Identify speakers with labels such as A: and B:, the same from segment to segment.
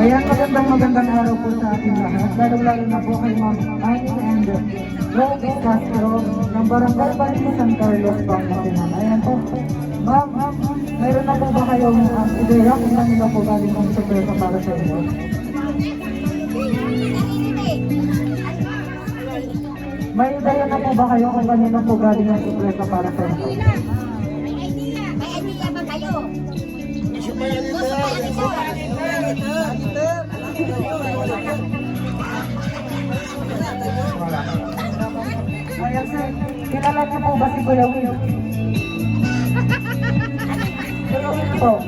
A: Ayan, magandang araw po sa ating lahat. Lalo-lalo na po kay Ma'am Annie and Rose Castro ng Barangay Bali San Carlos, Pangasinan. Ayan po. Ma'am, mayroon na po ba kayong ideya kung kanino po galing ang sorpresa para sa inyo? May ideya na po ba kayo kung kanino po galing ang sorpresa para sa inyo?
B: May idea ba kayo?
A: Ayan sir, kilala niyo po ba si Kuya Will? Kuya Will po.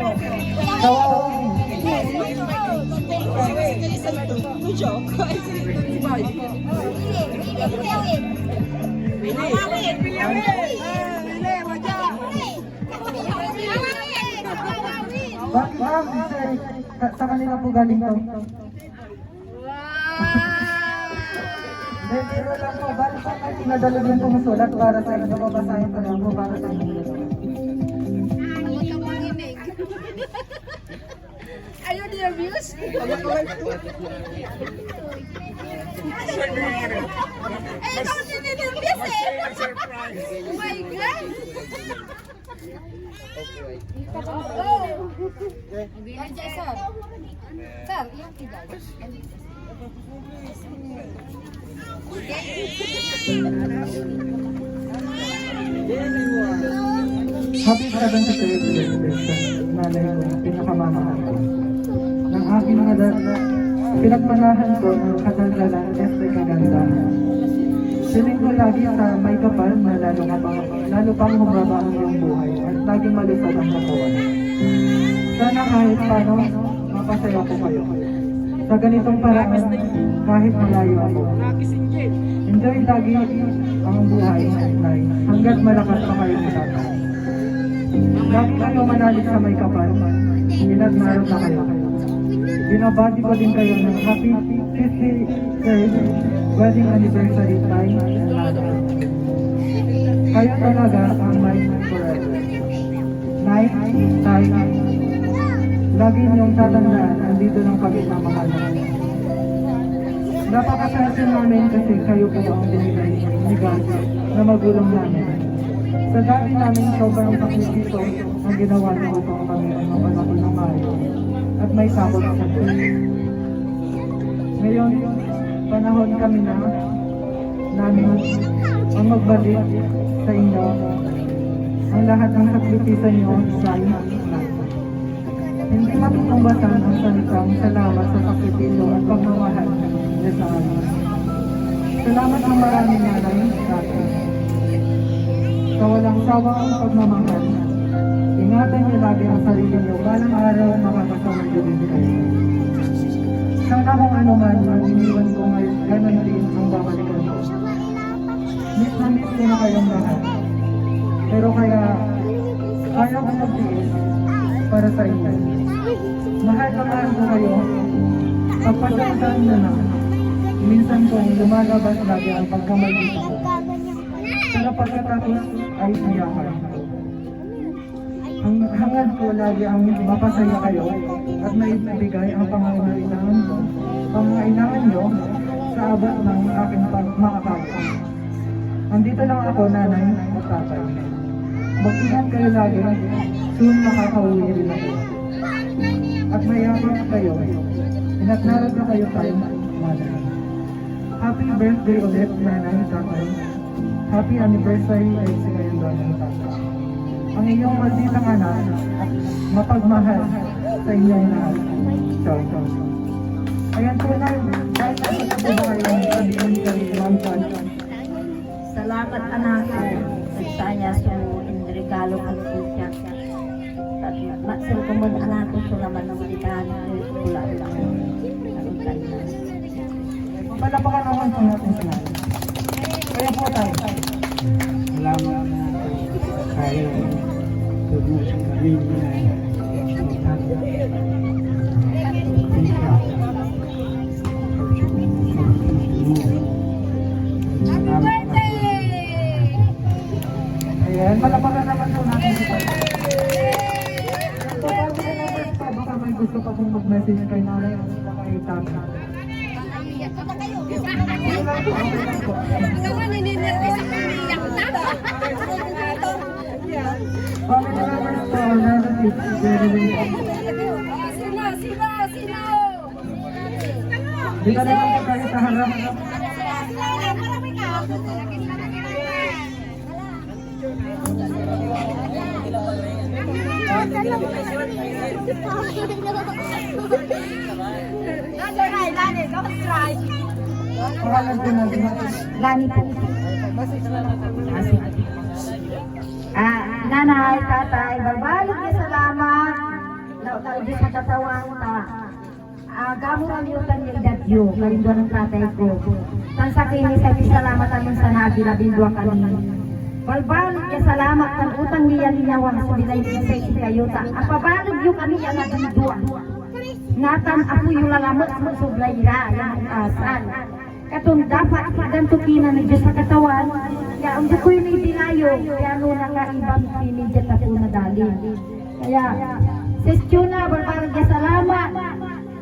A: Kawawa Ma'am, sir, sa kanila po galing to. Pero lang po, bali sa kayo pinadalog yung tumusulat para sa inyo, babasahin ko lang po para sa inyo.
B: Are you nervous? Eh, ikaw nervous eh! Oh my God! Oh! Nandiyan, sir. Sir, ilang tidak?
A: Happy 73rd birthday sa nanay ko, pinakamamahal ko. Ng aking pinagmanahan ko ng kadaldalan at kagandahan. Siling ko lagi sa may kapal na lalo pang humaba ang iyong buhay at laging malusog ang katawan. Sana kahit paano, mapasaya ko kayo. Sa ganitong paraan, kahit malayo ako. Enjoy lagi ang buhay, Nay, hanggat malakas pa kayo sa tatay. Lagi kayo manalig sa may kapal, ilang araw na kayo. Binabati ko din kayo ng happy 53rd wedding anniversary time and love. Kayo talaga ang my forever. Nay, Tay, lagi niyong tatandaan, andito ng pagmamahal namin. Napakasaya namin kasi kayo po ang binigay ni God na magulang namin. Sa dati namin sobrang sakripisyo ang ginawa niyo upang kami ay mapanapon ng maayos at may sakot sa Diyos. Ngayon, panahon kami na namin ang magbalik sa inyo ang lahat ng sakripisyo niyo sa inyo. Hindi matutumbasan ang salitang salamat sa sakripisyo at pagmamahal niya sa amin. Salamat ng maraming nanay sa atin. Sa walang sawang pagmamahal, ingatan niyo lagi ang sarili niyo balang araw makakasama niyo din kayo. Sana kung ano man ang iniwan ko ngayon, ganun din ang babalikan ko. Miss na miss ko na kayong lahat. Pero kaya ko magtiis para sa inyo. Mahal na mahal ko kayo. Pagpasensaan na na, minsan kong lumalabas lagi ang pagkamaldita ko. Pero pagkatapos ay iyakan. Ang hangad ko lagi ang mapasaya kayo at maibigay ang pangangailangan nyo sa abot ng aking makakaya. Andito lang ako, nanay, at tatay. Mag-ingat kayo lagi, soon makakauwi rin ako. At mayabang kayo, ina't naroon na kayo tayong nanay. Happy birthday ulit, nanay, tatay. Happy anniversary ay si ngayon doon ng tatay. Ang inyong malditang anak at mapagmahal sa inyong lahat. Ciao, ciao. Ayan po na, dahil nasa po ba kayong sabihin kay Ma'am Chan?
C: Salamat anak saya so in regalo kan siya. Maksud kumon anak ko so naman ng ikan pula lang.
A: Palapakan naman po natin sila. Kaya po tayo.
D: Salamat na kayo tulong sa kami
A: Ayan, palapakan naman po natin sila. Baka may gusto pa pong mag-message kay nanay o kay tatay.
B: Naman nininirvis ang umiyak na.
A: Family members po, relatives, very
B: Sino?
A: Dito na lang po tayo sa harap.
B: Marami ka.
A: Pangalan po natin.
C: Lani po. Nanay, tatay, babalik niya salamat. Naudi sa katawan ta. Gamo ang yutan niya idadyo, karinduan ng tatay ko. Tan sa kini sa salamat amin sa nagilabindwa kami. Balbalik niya salamat kan utang niya linawang sa bilay sa ikayuta. Apabalik niyo kami ang nagindua. Ngatan ako yung lalamot mo sublay ra, yung asan. Katong dapat gantukinan ng Diyos sa katawan, kaya ang dukoy ni dinayo, kaya no nakaibang pinidya ako na dali. Kaya, sis Chuna, balbarag niya salamat.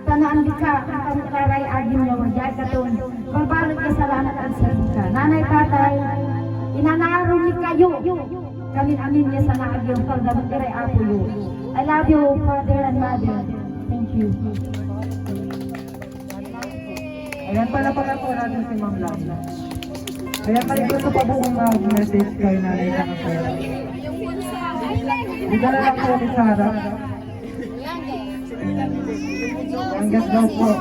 C: Tanaan di ka, ang karay agim na wajay katong, balbarag niya salamat ang sarika. Nanay, tatay, inanarong ni kayo. Kami amin niya sa naagyung pagdamot iray apo yun. I love you, father and mother. Thank you.
A: Ayan, palapakan po natin si Ma'am Lam. Ayan, may gusto pa po kung mag-message kay nanay na ako. Dito na lang po ulit sa harap. Hanggat daw po.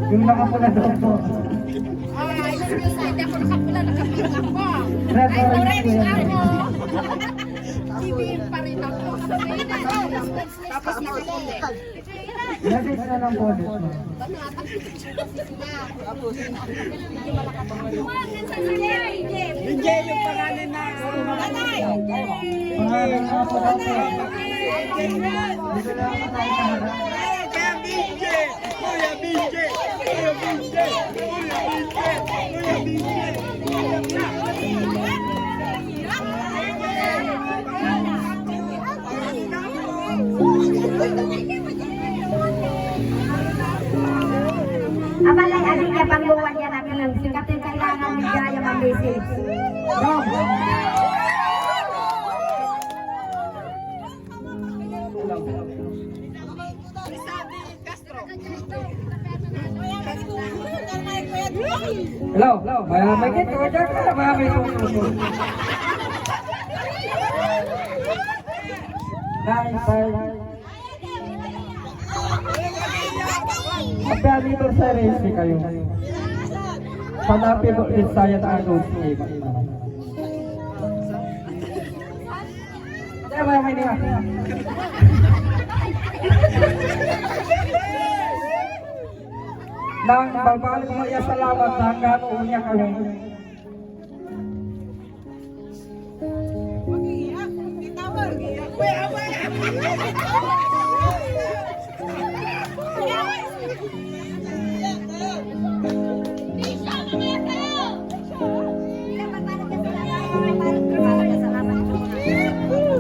A: Yung nakapula daw po. Red orange po yan.
B: Ibig pa rin ako. Tapos
A: Message na lang po ulit. Ma'am.
D: Binjay yung pangalan na
A: Pangalan na po daw po. Dito na lang po tayo sa harap.
D: Kuya Binjay! Kuya Binjay! Kuya Binjay! Kuya Binjay! Kuya Binjay!
C: Amalay, aling niya pangluwan niya namin. Sikatin kailangan ng gaya mag-message. Go!
A: Hello, may kito ka dyan ka, may kito. Happy anniversary si kayo. Panapi mo din saya na ano si may niya. Nang babalik mo iya salamat hanggang unya kayo.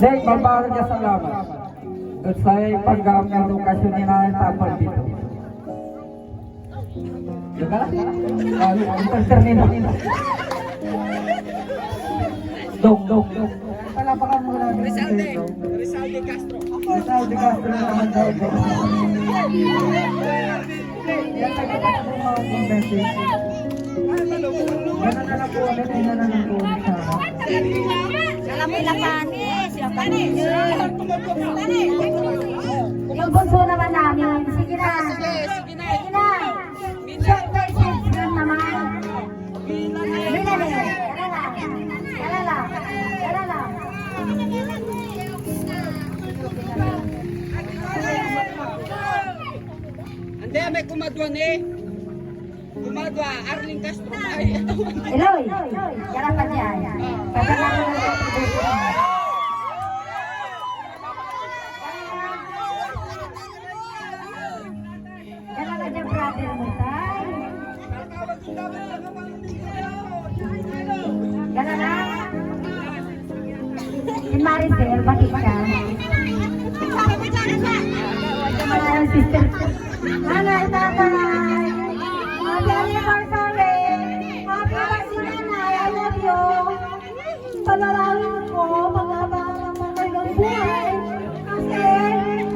A: Dek, babalik niya salamat. At sa'y paggamit ng okasyon ni Nanay Tapal dito. Diba? Ang termino. Dong. Palapakan mo natin.
D: Rizalde Castro.
A: Rizalde Castro naman daw po. Yan sa mga message. Ganun na lang po ulit. Ina na lang po ulit sa
B: Alam mo ilang panis. Ilang panis.
C: Yung bunso naman namin. Sige na. Sige na. Short message lang naman. Dala lang.
D: Ande, may kumadwa ni. Kumadwa, Arling Castro. Ay,
C: Eloy, yara pa dyan. Pagkakaroon ng contribution. Yara ka dyan, brother mo, tay. Yara na. Si Maricel, bakit ka? Ang sister. Nanay, tatay. Happy anniversary! Happy birthday, Nanay! I love you! Panalangin ko, magkabang ng buhay. Kasi,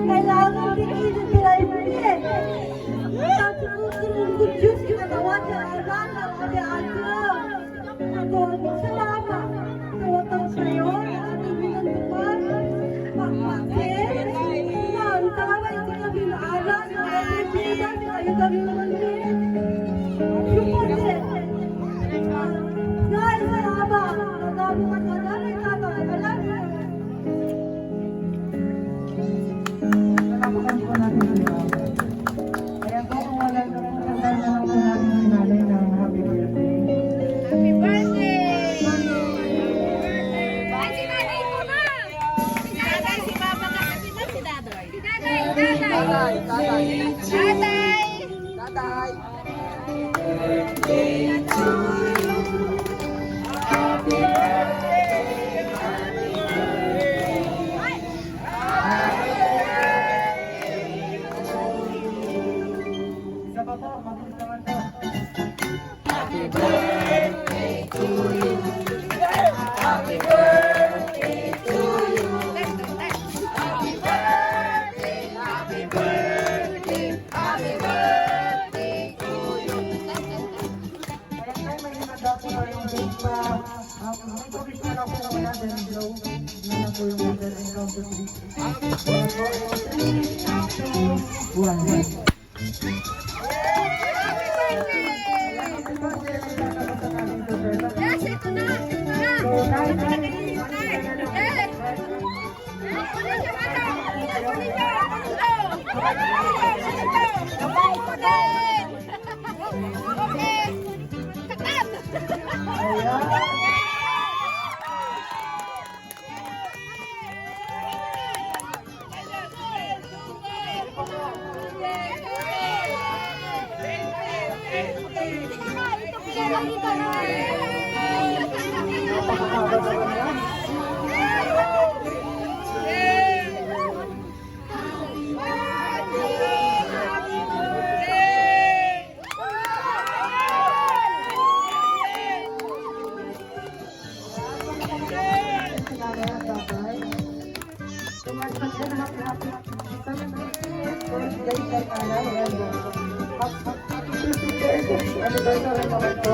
C: kailangan bigyan sila yung bigyan. Good Diyos, kinagawa niya ang lahat ng alam. Salamat. Tawag sa'yo, ating binandupan. Pagpakit. Yan, tama yung pinag-inaalas. Pinag-inaalas, kayo kami naman din. Yung pagpakit. Guys, salamat. Nagabukan ka namin, tatay. Alam mo.
A: Palapakan po natin sila. Kaya po kung wala na po, sasal na lang po natin si nanay ng happy birthday.
B: Happy birthday! Ay, si nanay ko na! Si nanay, si mama na kasi na si dadoy. Si dadoy, dadoy.
A: Isa pa po, mabilis naman po. Kaya tayo may hinanda po na yung date pa. May publish na lang po naman natin ang blow. Yun na po yung model encounter date. Kaya po, 3, 2, 1.
B: Yes, ito na! Ito na! Yes! Ano siya, mata? Ano siya? Kapay ko din! Okay! Kakat!
A: Anniversary naman po,